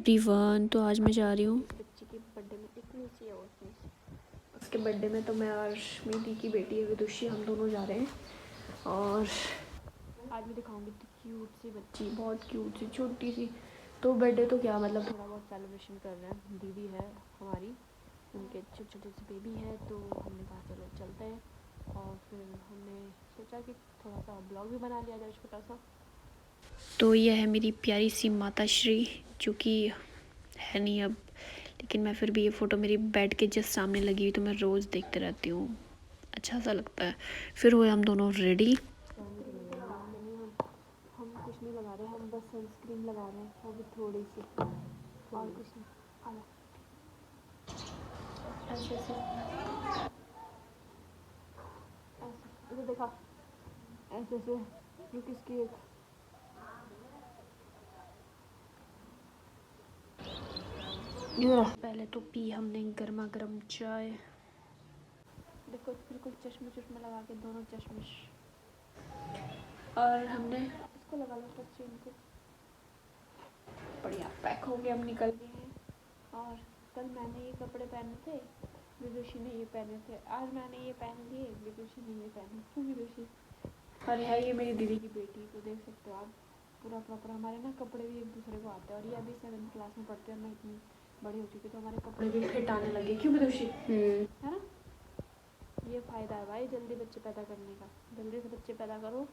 Everyone, तो आज मैं जा रही हूँ बच्ची के बर्थडे में। इतनी सी है उसके बर्थडे में। तो मैं और मेरी की बेटी है विदुषी, हम दोनों जा रहे हैं। और आज मैं दिखाऊंगी क्यूट सी बच्ची, बहुत क्यूट सी छोटी सी। तो बर्थडे तो क्या मतलब थोड़ा बहुत सेलिब्रेशन कर रहे हैं। दीदी है हमारी, उनके छोटे छोटे से बेबी है, तो हमने कहा चलो चलते हैं। और फिर हमने सोचा कि थोड़ा सा ब्लॉग भी बना लिया जाए छोटा सा। तो यह है मेरी प्यारी सी माता श्री, जो कि है नहीं अब, लेकिन मैं फिर भी ये फ़ोटो मेरी बेड के जस्ट सामने लगी हुई, तो मैं रोज़ देखते रहती हूँ, अच्छा सा लगता है। फिर हुए हम दोनों रेडी। हम कुछ नहीं लगा रहे, हम बस सनस्क्रीन लगा रहे हैं, वो भी थोड़ी सी, और कुछ नहीं। ऐसे ऐसे ऐसे देखा, ऐसे ऐसे जो किसकी एक पहले तो पी हमने गर्मा गर्म चाय। देखो बिल्कुल चश्मे चश्मे लगा के, दोनों चश्मे। और हमने इसको लगा लो तो चेन को, बढ़िया पैक हो गए, हम निकल गए हैं। और कल मैंने ये कपड़े पहने थे, विदुषी ने ये पहने थे। आज मैंने ये पहन लिए, विदुषी ने ये पहने। क्यों विदुषी? और है ये मेरी दीदी की बेटी, तो देख सकते हो आप, पूरा प्रॉपर हमारे ना कपड़े भी एक दूसरे को आते हैं। और ये अभी 7th क्लास में पढ़ते हैं, मैं इतनी बड़ी हो चुकी, तो हमारे कपड़े भी फिट आने लगे। क्यों विदुषी? है ना, ये फ़ायदा है भाई जल्दी बच्चे पैदा करने का। जल्दी से बच्चे पैदा करो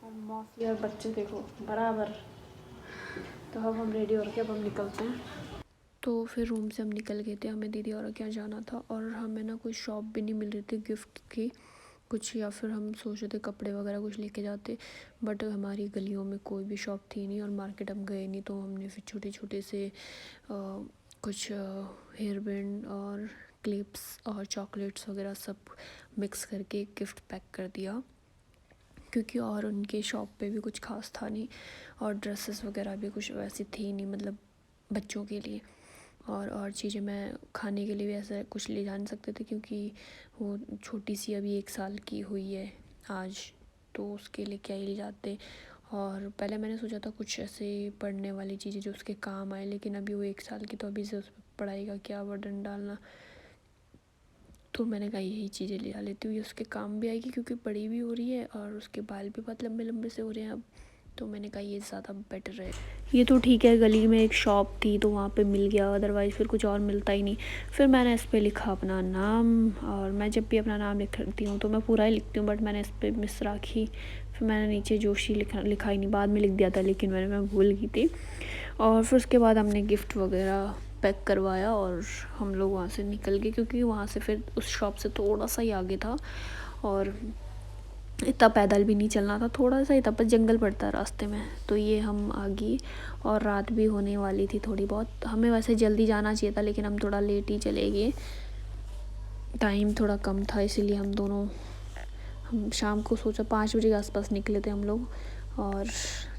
और मौसी और बच्चे देखो बराबर। तो अब हम रेडी होकर अब हम निकलते हैं। तो फिर रूम से हम निकल गए थे, हमें दीदी और क्या जाना था। और हमें ना कोई शॉप भी नहीं मिल रही थी गिफ्ट की कुछ, या फिर हम सोच रहे थे कपड़े वगैरह कुछ लेके जाते, बट हमारी गलियों में कोई भी शॉप थी नहीं और मार्केट हम गए नहीं। तो हमने फिर छोटे छोटे से कुछ हेयर बैंड और क्लिप्स और चॉकलेट्स वगैरह सब मिक्स करके गिफ्ट पैक कर दिया, क्योंकि और उनके शॉप पे भी कुछ खास था नहीं, और ड्रेसेस वगैरह भी कुछ वैसी थी नहीं, मतलब बच्चों के लिए। और चीज़ें मैं खाने के लिए भी ऐसा कुछ ले जा नहीं सकते थे, क्योंकि वो छोटी सी अभी 1 साल की हुई है आज, तो उसके लिए क्या ही ले जाते। और पहले मैंने सोचा था कुछ ऐसे पढ़ने वाली चीज़ें जो उसके काम आए, लेकिन अभी वो 1 साल की, तो अभी से उस पर पढ़ाई का क्या बर्डन डालना। तो मैंने कहा यही चीज़ें ले लेती हूँ, ये उसके काम भी आएगी, क्योंकि बड़ी भी हो रही है और उसके बाल भी बहुत लंबे लंबे से हो रहे हैं अब। तो मैंने कहा ये ज़्यादा बेटर है। ये तो ठीक है, गली में एक शॉप थी तो वहाँ पे मिल गया, अदरवाइज़ फिर कुछ और मिलता ही नहीं। फिर मैंने इस पर लिखा अपना नाम, और मैं जब भी अपना नाम लिखती हूँ तो मैं पूरा ही लिखती हूँ, बट मैंने इस पर मिस राखी। फिर मैंने नीचे जोशी लिखा ही नहीं, बाद में लिख दिया था, लेकिन मैं भूल गई थी। और फिर उसके बाद हमने गिफ्ट वगैरह पैक करवाया और हम लोग वहाँ से निकल गए, क्योंकि वहाँ से फिर उस शॉप से थोड़ा सा ही आगे था और इतना पैदल भी नहीं चलना था, थोड़ा सा ही था, पर जंगल पड़ता है रास्ते में। तो ये हम आ गए और रात भी होने वाली थी थोड़ी बहुत। हमें वैसे जल्दी जाना चाहिए था, लेकिन हम थोड़ा लेट ही चले गए, टाइम थोड़ा कम था, इसीलिए हम शाम को सोचा 5 बजे के आसपास निकले थे हम लोग, और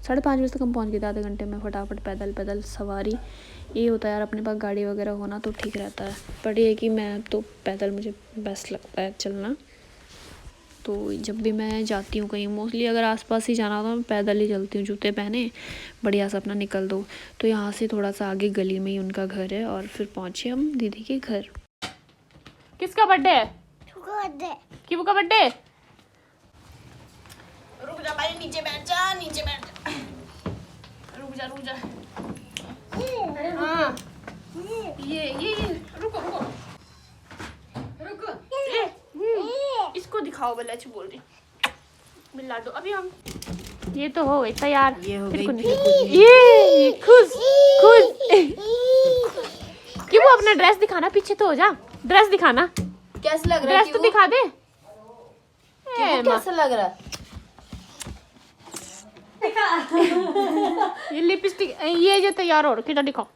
5:30 बजे तक हम पहुँच गए थे। आधे घंटे में फटाफट पैदल सवारी। ये होता है यार, अपने पास गाड़ी वगैरह होना तो ठीक रहता है, पर ये है कि मैं तो पैदल, मुझे बेस्ट लगता है चलना। तो जब भी मैं जाती हूँ कहीं, मोस्टली अगर आसपास ही जाना हो तो मैं पैदल ही चलती हूँ, जूते पहने बढ़िया से अपना निकल दो। तो यहाँ से थोड़ा सा आगे गली में ही उनका घर है, और फिर पहुँचे हम दीदी के घर। किसका बर्थडे है? किबू का बर्थडे। रुक जा भाई, नीचे बैठ जा, नीचे बैठ जा, रुक जा। हाँ ये रुको इसको दिखाओ, बल्ला बोल रही मिला दो अभी हम। ये तो हो गई तैयार, ये हो गई, ये खुश कि वो अपना ड्रेस दिखाना, पीछे तो हो जा, ड्रेस दिखाना कैसा लग रहा है, ड्रेस तो दिखा दे। कैसा लग रहा है? ये लिपस्टिक, ये जो तैयार हो रखी है दिखाओ,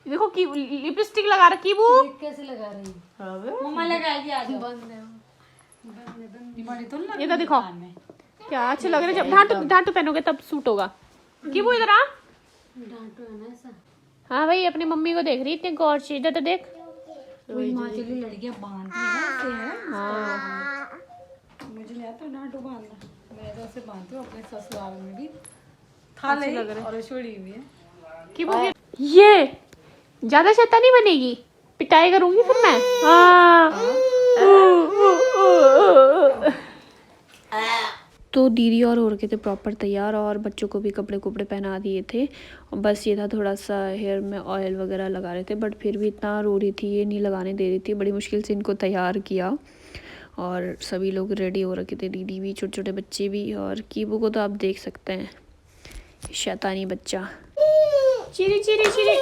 देखो की लिपस्टिक लगा रखी वो कैसे लगा रही है? मम्मा लगाएगी आज। ये तो दिखाओ क्या अच्छे लग रहे हैं। जब ढांटू पहनोगे तब सूट होगा। कि वो इधर आ, हाँ भाई अपनी मम्मी को देख रही इतने गौर से, इधर तो देख। हिमाचली लड़कियां बांधती हैं ना, हाँ मुझे नहीं आता ढांटू बांधना, मैं तो ऐसे बांधती हूँ अपने ससुराल में भी, था अच्छे लग रहे और छोड़ी हुई है। कि वो ये ज्यादा शैतानी बनेगी, पिटाई करूंगी फिर मैं। हाँ। तो दीदी और हो रखे थे प्रॉपर तैयार और बच्चों को भी कपड़े कुपड़े पहना दिए थे। और बस ये था थोड़ा सा हेयर में ऑयल वगैरह लगा रहे थे, बट फिर भी इतना रो रही थी, ये नहीं लगाने दे रही थी। बड़ी मुश्किल से इनको तैयार किया और सभी लोग रेडी हो रखे थे, दीदी भी, छोटे छोटे बच्चे भी। और कीबू को तो आप देख सकते हैं, शैतानी बच्चा। चिरी चिरी चिरी,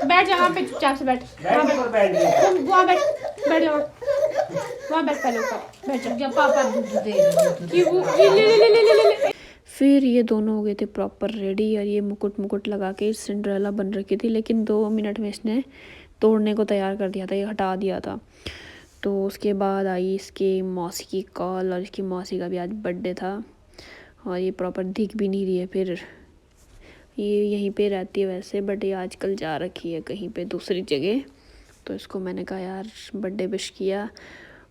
बैठ जा वहाँ पे, चुपचाप से बैठ। वहाँ बैठ, बैठ जा वहाँ बैठ, पहले ऊपर बैठ जा। पापा दूध दे ले। फिर ये दोनों हो गए थे प्रॉपर रेडी और ये मुकुट लगा के सिंड्रेला बन रखी थी, लेकिन 2 मिनट में इसने तोड़ने को तैयार कर दिया था, ये हटा दिया था। तो उसके बाद आई इसकी मौसी की कॉल और इसकी मौसी का भी आज बर्थडे था और ये प्रॉपर दिख भी नहीं रही है। फिर ये यहीं पे रहती है वैसे, बट ये आजकल जा रखी है कहीं पे दूसरी जगह। तो इसको मैंने कहा यार बर्थडे विश किया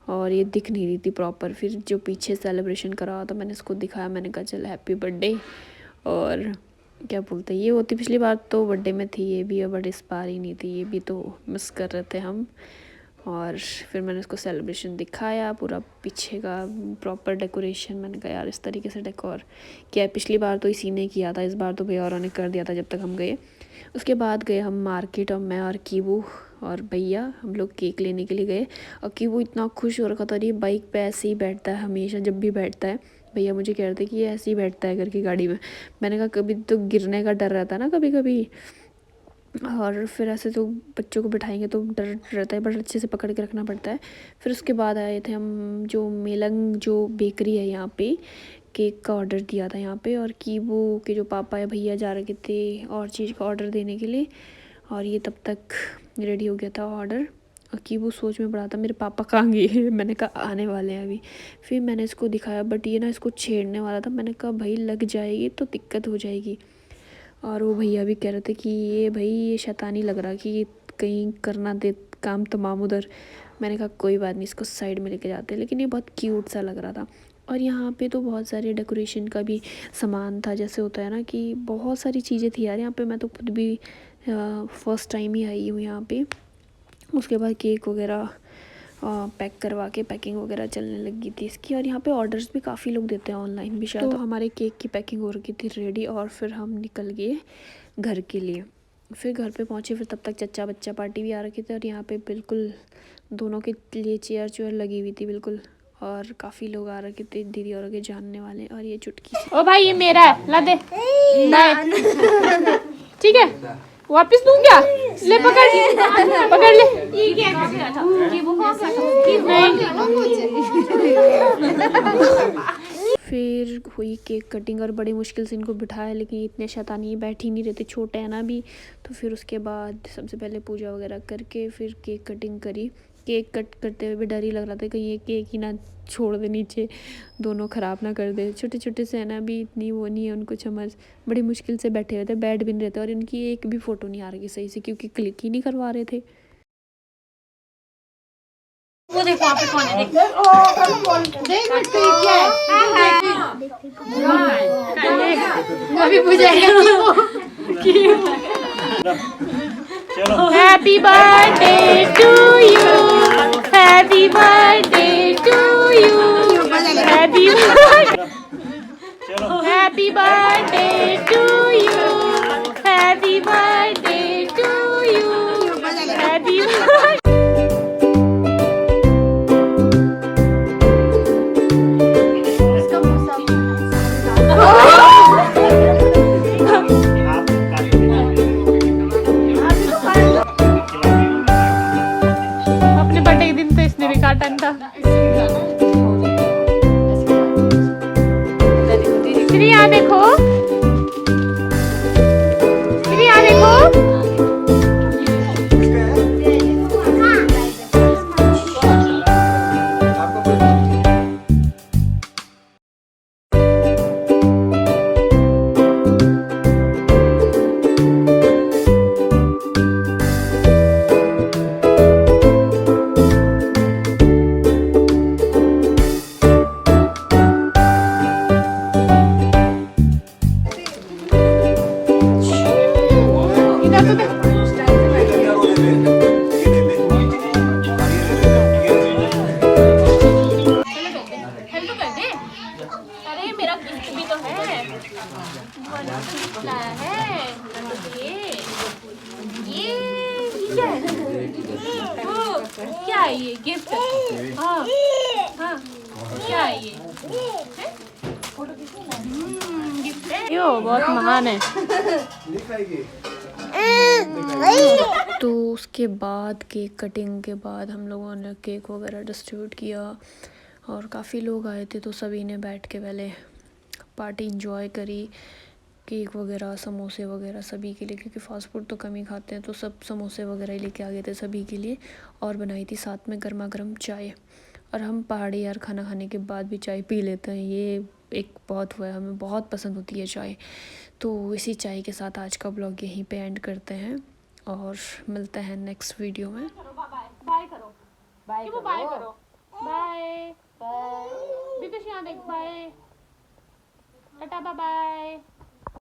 और ये दिख नहीं रही थी प्रॉपर। फिर जो पीछे सेलिब्रेशन करा हुआ था मैंने इसको दिखाया, मैंने कहा चल हैप्पी बर्थडे। और क्या बोलते, ये होती पिछली बार तो बर्थडे में थी ये भी, बट इस बार ही नहीं थी, ये भी तो मिस कर रहे थे हम। और फिर मैंने इसको सेलिब्रेशन दिखाया, पूरा पीछे का प्रॉपर डेकोरेशन। मैंने कहा यार इस तरीके से डेकोर किया, पिछली बार तो इसी ने किया था, इस बार तो भैया और ने कर दिया था जब तक हम गए। उसके बाद गए हम मार्केट और मैं और कीबू और भैया हम लोग केक लेने के लिए गए। और कीबू इतना खुश हो रखा था, ये बाइक पे ऐसे ही बैठता है हमेशा, जब भी बैठता है भैया मुझे कह रहे थे कि ये ऐसे ही बैठता है करके गाड़ी में। मैंने कहा कभी तो गिरने का डर रहता है ना कभी कभी, और फिर ऐसे तो बच्चों को बिठाएंगे तो डर रहता है, बट अच्छे से पकड़ के रखना पड़ता है। फिर उसके बाद आए थे हम जो मेलंग जो बेकरी है यहाँ पे, केक का ऑर्डर दिया था यहाँ पे। और कीबू के जो पापा या भैया जा रहे थे और चीज़ का ऑर्डर देने के लिए, और ये तब तक रेडी हो गया था ऑर्डर। और कीबू सोच में पड़ा था मेरे पापा कहाँ गए। मैंने कहा आने वाले हैं अभी। फिर मैंने इसको दिखाया, बट ये ना इसको छेड़ने वाला था। मैंने कहा भाई लग जाएगी तो दिक्कत हो जाएगी। और वो भैया भी कह रहे थे कि ये भाई ये शैतानी लग रहा कि कहीं करना दे काम तमाम उधर। मैंने कहा कोई बात नहीं, इसको साइड में लेके जाते हैं। लेकिन ये बहुत क्यूट सा लग रहा था। और यहाँ पे तो बहुत सारे डेकोरेशन का भी सामान था, जैसे होता है ना कि बहुत सारी चीज़ें थी यार यहाँ पे। मैं तो खुद भी फर्स्ट टाइम ही आई हूँ यहाँ पे। उसके बाद केक वगैरह पैक करवा के पैकिंग वगैरह चलने लगी थी इसकी। और यहाँ पे ऑर्डर्स भी काफ़ी लोग देते हैं ऑनलाइन भी शायद। तो हमारे केक की पैकिंग हो रखी थी रेडी और फिर हम निकल गए घर के लिए। फिर घर पे पहुँचे, फिर तब तक चच्चा बच्चा पार्टी भी आ रखी थी। और यहाँ पे बिल्कुल दोनों के लिए चेयर लगी हुई थी बिल्कुल, और काफ़ी लोग आ रखे थे दीदी और के जानने वाले। और ये चुटकी, ओ भाई ये मेरा है, ला दे। ठीक है वापस दूँ क्या? ले पकड़ ले। फिर हुई केक कटिंग और बड़ी मुश्किल से इनको बिठाया, लेकिन इतने शैतानी बैठ ही नहीं रहते, छोटे हैं ना अभी। तो फिर उसके बाद सबसे पहले पूजा वगैरह करके फिर केक कटिंग करी। केक कट करते हुए भी डर ही लग रहा था कहीं ये केक ही ना छोड़ दे नीचे, दोनों ख़राब ना कर दे। छोटे छोटे से है ना, अभी इतनी वो नहीं है उनको समझ, बड़ी मुश्किल से बैठे हुए थे, बैठ भी नहीं रहते। और इनकी एक भी फ़ोटो नहीं आ रही सही से, क्योंकि क्लिक ही नहीं करवा रहे थे। वो देखो वहाँ पे कौन है, अभी happy birthday to you, happy birthday to you, happy birthday to you, happy birthday to you, happy birthday. था यहाँ देखो। गिफ्ट। हाँ हाँ, क्या है ये? गिफ्ट है। यो बहुत महान है। तो उसके बाद केक कटिंग के बाद हम लोगों ने केक वगैरह डिस्ट्रीब्यूट किया और काफ़ी लोग आए थे, तो सभी ने बैठ के पहले पार्टी इंजॉय करी। केक वगैरह समोसे वगैरह सभी के लिए, क्योंकि फ़ास्ट फूड तो कम ही खाते हैं, तो सब समोसे वगैरह ही लेके आ गए थे सभी के लिए। और बनाई थी साथ में गर्मा गर्म चाय। और हम पहाड़ी यार खाना खाने के बाद भी चाय पी लेते हैं, ये एक बहुत हुआ है, हमें बहुत पसंद होती है चाय। तो इसी चाय के साथ आज का ब्लॉग यहीं पे एंड करते हैं और मिलते हैं नेक्स्ट वीडियो में। बाय करो, बाय करो, बाय करो, बाय बाय। भी तो यहाँ देख, बाय, टाटा, बाय बाय।